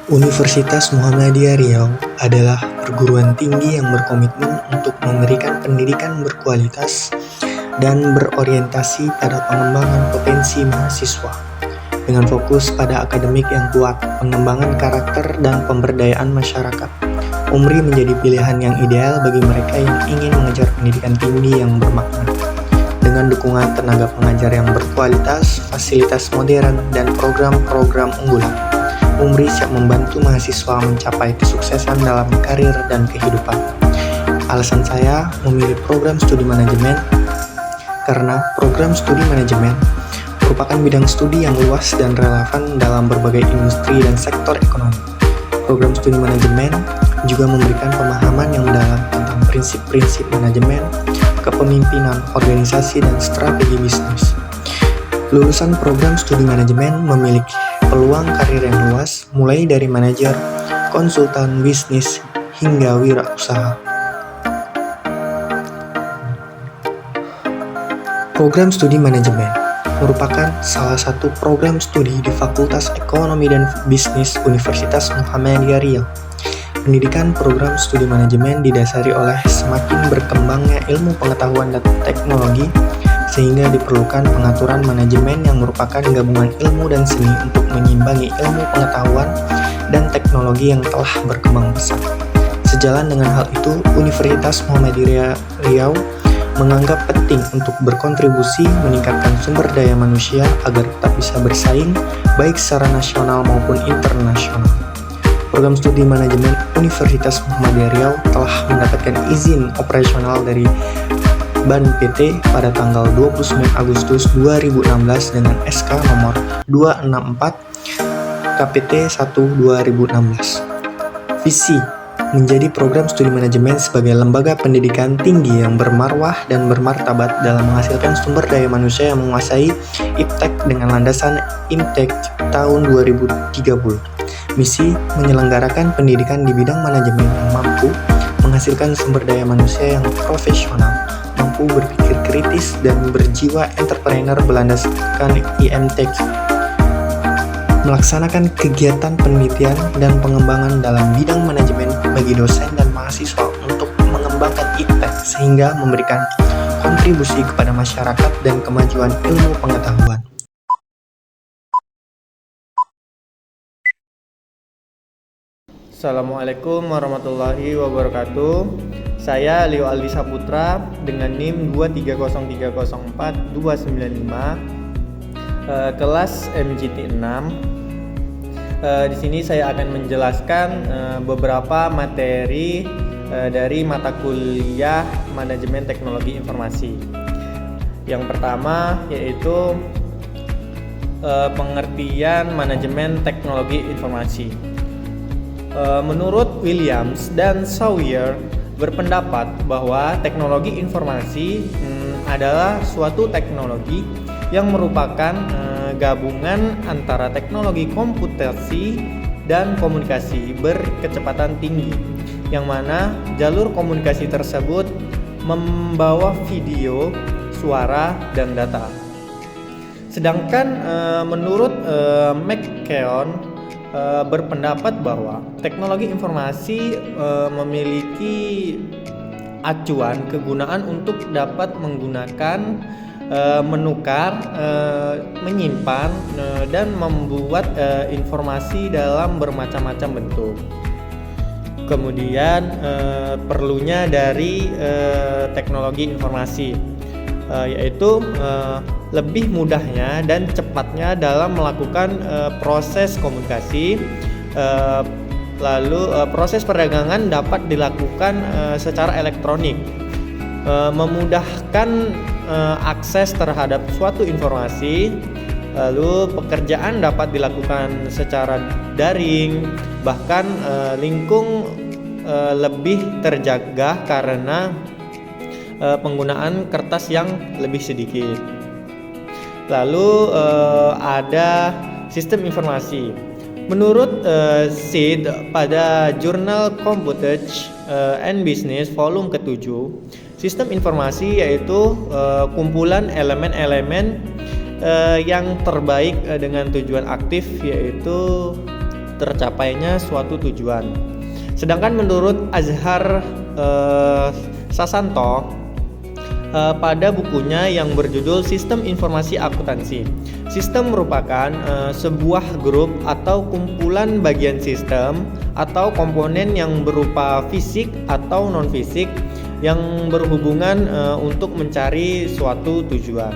Universitas Muhammadiyah Riau adalah perguruan tinggi yang berkomitmen untuk memberikan pendidikan berkualitas dan berorientasi pada pengembangan potensi mahasiswa, dengan fokus pada akademik yang kuat, pengembangan karakter, dan pemberdayaan masyarakat. UMRI menjadi pilihan yang ideal bagi mereka yang ingin mengejar pendidikan tinggi yang bermakna. Dengan dukungan tenaga pengajar yang berkualitas, fasilitas modern, dan program-program unggulan, UMRI siap membantu mahasiswa mencapai kesuksesan dalam karir dan kehidupan. Alasan saya memilih program studi manajemen karena program studi manajemen merupakan bidang studi yang luas dan relevan dalam berbagai industri dan sektor ekonomi. Program studi manajemen juga memberikan pemahaman yang mendalam tentang prinsip-prinsip manajemen, kepemimpinan, organisasi, dan strategi bisnis. Lulusan program studi manajemen memiliki peluang karir yang luas, mulai dari manajer, konsultan bisnis, hingga wirausaha. Program studi manajemen merupakan salah satu program studi di Fakultas Ekonomi dan Bisnis Universitas Muhammadiyah Riau. Pendidikan program studi manajemen didasari oleh semakin berkembangnya ilmu pengetahuan dan teknologi, sehingga diperlukan pengaturan manajemen yang merupakan gabungan ilmu dan seni untuk menyimbangi ilmu pengetahuan dan teknologi yang telah berkembang pesat. Sejalan dengan hal itu, Universitas Muhammadiyah Riau menganggap penting untuk berkontribusi meningkatkan sumber daya manusia agar tetap bisa bersaing baik secara nasional maupun internasional. Program studi manajemen Universitas Muhammadiyah Riau telah mendapatkan izin operasional dari BAN PT pada tanggal 29 Agustus 2016 dengan SK nomor 264 KPT 1 2016. Visi menjadi program studi manajemen sebagai lembaga pendidikan tinggi yang bermarwah dan bermartabat dalam menghasilkan sumber daya manusia yang menguasai IPTEK dengan landasan IMTEK tahun 2030. Misi menyelenggarakan pendidikan di bidang manajemen yang mampu menghasilkan sumber daya manusia yang profesional, mampu berpikir kritis, dan berjiwa entrepreneur berlandaskan IMTEK. Melaksanakan kegiatan penelitian dan pengembangan dalam bidang manajemen bagi dosen dan mahasiswa untuk mengembangkan IPTEK sehingga memberikan kontribusi kepada masyarakat dan kemajuan ilmu pengetahuan. Assalamualaikum warahmatullahi wabarakatuh. Saya Leo Aldi Saputra dengan NIM 230304295, kelas MGT 6. Di sini saya akan menjelaskan beberapa materi dari mata kuliah Manajemen Teknologi Informasi. Yang pertama yaitu pengertian manajemen teknologi informasi. Menurut Williams dan Sawyer berpendapat bahwa teknologi informasi adalah suatu teknologi yang merupakan gabungan antara teknologi komputasi dan komunikasi berkecepatan tinggi, yang mana jalur komunikasi tersebut membawa video, suara, dan data. Sedangkan menurut McKeown berpendapat bahwa teknologi informasi memiliki acuan kegunaan untuk dapat menggunakan, menukar, menyimpan, dan membuat informasi dalam bermacam-macam bentuk. Kemudian perlunya dari teknologi informasi yaitu lebih mudahnya dan cepatnya dalam melakukan proses komunikasi. Lalu proses perdagangan dapat dilakukan secara elektronik, memudahkan akses terhadap suatu informasi. Lalu pekerjaan dapat dilakukan secara daring, bahkan lingkung lebih terjaga karena penggunaan kertas yang lebih sedikit. Lalu ada sistem informasi. Menurut Sid pada jurnal Computage and Business volume ke-7, sistem informasi yaitu kumpulan elemen-elemen yang terbaik dengan tujuan aktif, yaitu tercapainya suatu tujuan. Sedangkan menurut Azhar Sasanto pada bukunya yang berjudul Sistem Informasi Akuntansi, sistem merupakan sebuah grup atau kumpulan bagian sistem atau komponen yang berupa fisik atau non-fisik yang berhubungan untuk mencari suatu tujuan.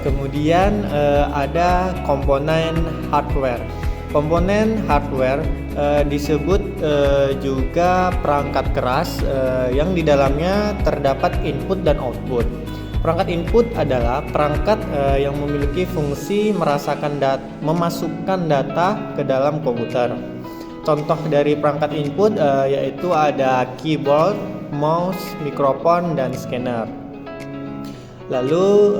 Kemudian ada komponen hardware. Komponen hardware disebut juga perangkat keras yang di dalamnya terdapat input dan output. Perangkat input adalah perangkat yang memiliki fungsi memasukkan data ke dalam komputer. Contoh dari perangkat input yaitu ada keyboard, mouse, mikrofon, dan scanner. Lalu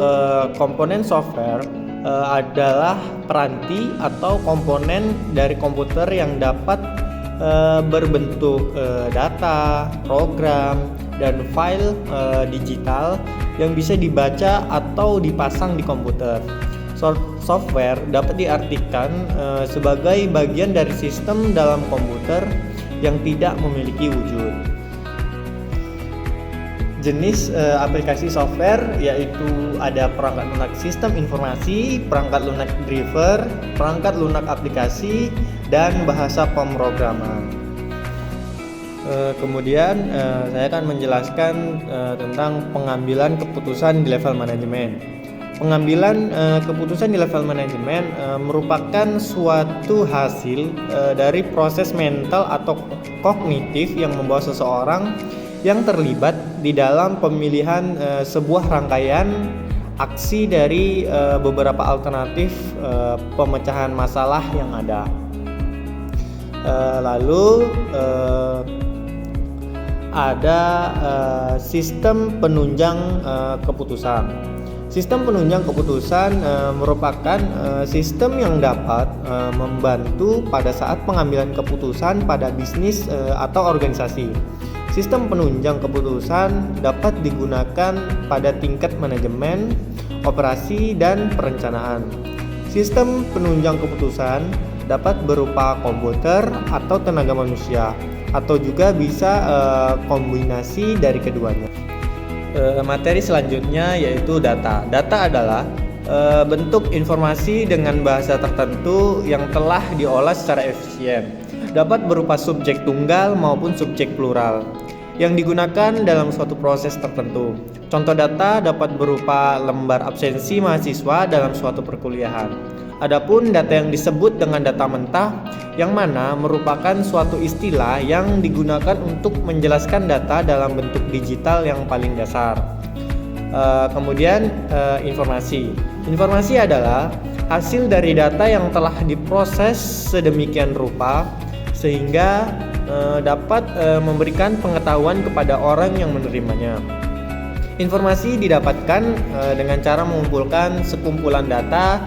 komponen software adalah peranti atau komponen dari komputer yang dapat berbentuk data, program, dan file digital yang bisa dibaca atau dipasang di komputer. Software dapat diartikan sebagai bagian dari sistem dalam komputer yang tidak memiliki wujud. Jenis aplikasi software yaitu ada perangkat lunak sistem informasi, perangkat lunak driver, perangkat lunak aplikasi, dan bahasa pemrograman. Kemudian saya akan menjelaskan tentang pengambilan keputusan di level manajemen. Pengambilan keputusan di level manajemen merupakan suatu hasil dari proses mental atau kognitif yang membawa seseorang yang terlibat di dalam pemilihan sebuah rangkaian aksi dari beberapa alternatif pemecahan masalah yang ada. Lalu ada sistem penunjang keputusan. Sistem penunjang keputusan merupakan sistem yang dapat membantu pada saat pengambilan keputusan pada bisnis atau organisasi. Sistem penunjang keputusan dapat digunakan pada tingkat manajemen, operasi, dan perencanaan. Sistem penunjang keputusan dapat berupa komputer atau tenaga manusia, atau juga bisa kombinasi dari keduanya. Materi selanjutnya yaitu data. Data adalah bentuk informasi dengan bahasa tertentu yang telah diolah secara efisien. Dapat berupa subjek tunggal maupun subjek plural yang digunakan dalam suatu proses tertentu. Contoh data dapat berupa lembar absensi mahasiswa dalam suatu perkuliahan. Adapun data yang disebut dengan data mentah, yang mana merupakan suatu istilah yang digunakan untuk menjelaskan data dalam bentuk digital yang paling dasar. Kemudian informasi. Informasi adalah hasil dari data yang telah diproses sedemikian rupa sehingga dapat memberikan pengetahuan kepada orang yang menerimanya. Informasi didapatkan dengan cara mengumpulkan sekumpulan data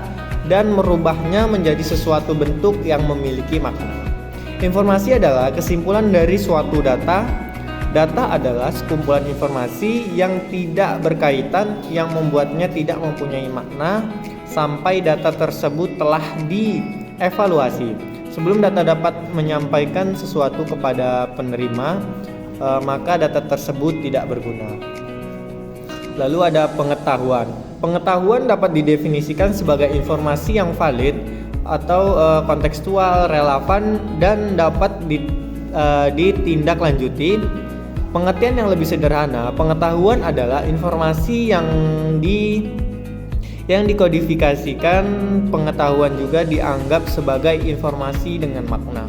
dan merubahnya menjadi sesuatu bentuk yang memiliki makna. Informasi adalah kesimpulan dari suatu data. Data adalah sekumpulan informasi yang tidak berkaitan yang membuatnya tidak mempunyai makna sampai data tersebut telah dievaluasi. Sebelum data dapat menyampaikan sesuatu kepada penerima, maka data tersebut tidak berguna. Lalu ada pengetahuan. Pengetahuan dapat didefinisikan sebagai informasi yang valid atau kontekstual, relevan, dan dapat ditindaklanjuti. Pengertian yang lebih sederhana, pengetahuan adalah informasi yang dikodifikasikan. Pengetahuan juga dianggap sebagai informasi dengan makna.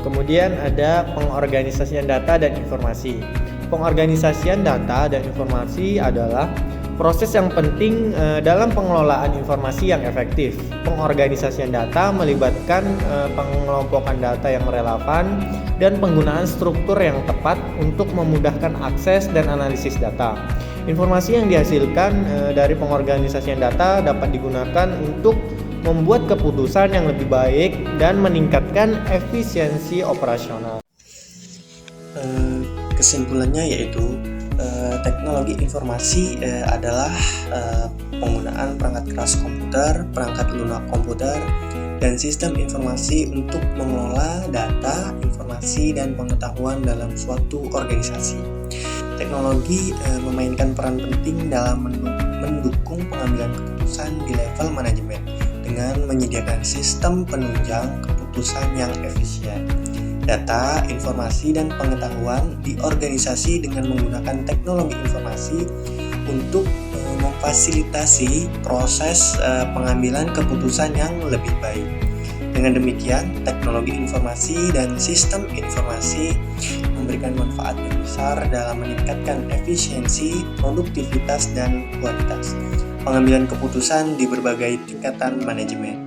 Kemudian ada pengorganisasian data dan informasi. Pengorganisasian data dan informasi adalah proses yang penting dalam pengelolaan informasi yang efektif. Pengorganisasian data melibatkan pengelompokan data yang relevan dan penggunaan struktur yang tepat untuk memudahkan akses dan analisis data. Informasi yang dihasilkan dari pengorganisasian data dapat digunakan untuk membuat keputusan yang lebih baik dan meningkatkan efisiensi operasional. Kesimpulannya yaitu Teknologi informasi adalah penggunaan perangkat keras komputer, perangkat lunak komputer, dan sistem informasi untuk mengelola data, informasi, dan pengetahuan dalam suatu organisasi. Teknologi memainkan peran penting dalam mendukung pengambilan keputusan di level manajemen dengan menyediakan sistem penunjang keputusan yang efisien. Data, informasi, dan pengetahuan di organisasi dengan menggunakan teknologi informasi untuk memfasilitasi proses pengambilan keputusan yang lebih baik. Dengan demikian, teknologi informasi dan sistem informasi memberikan manfaat yang besar dalam meningkatkan efisiensi, produktivitas, dan kualitas pengambilan keputusan di berbagai tingkatan manajemen.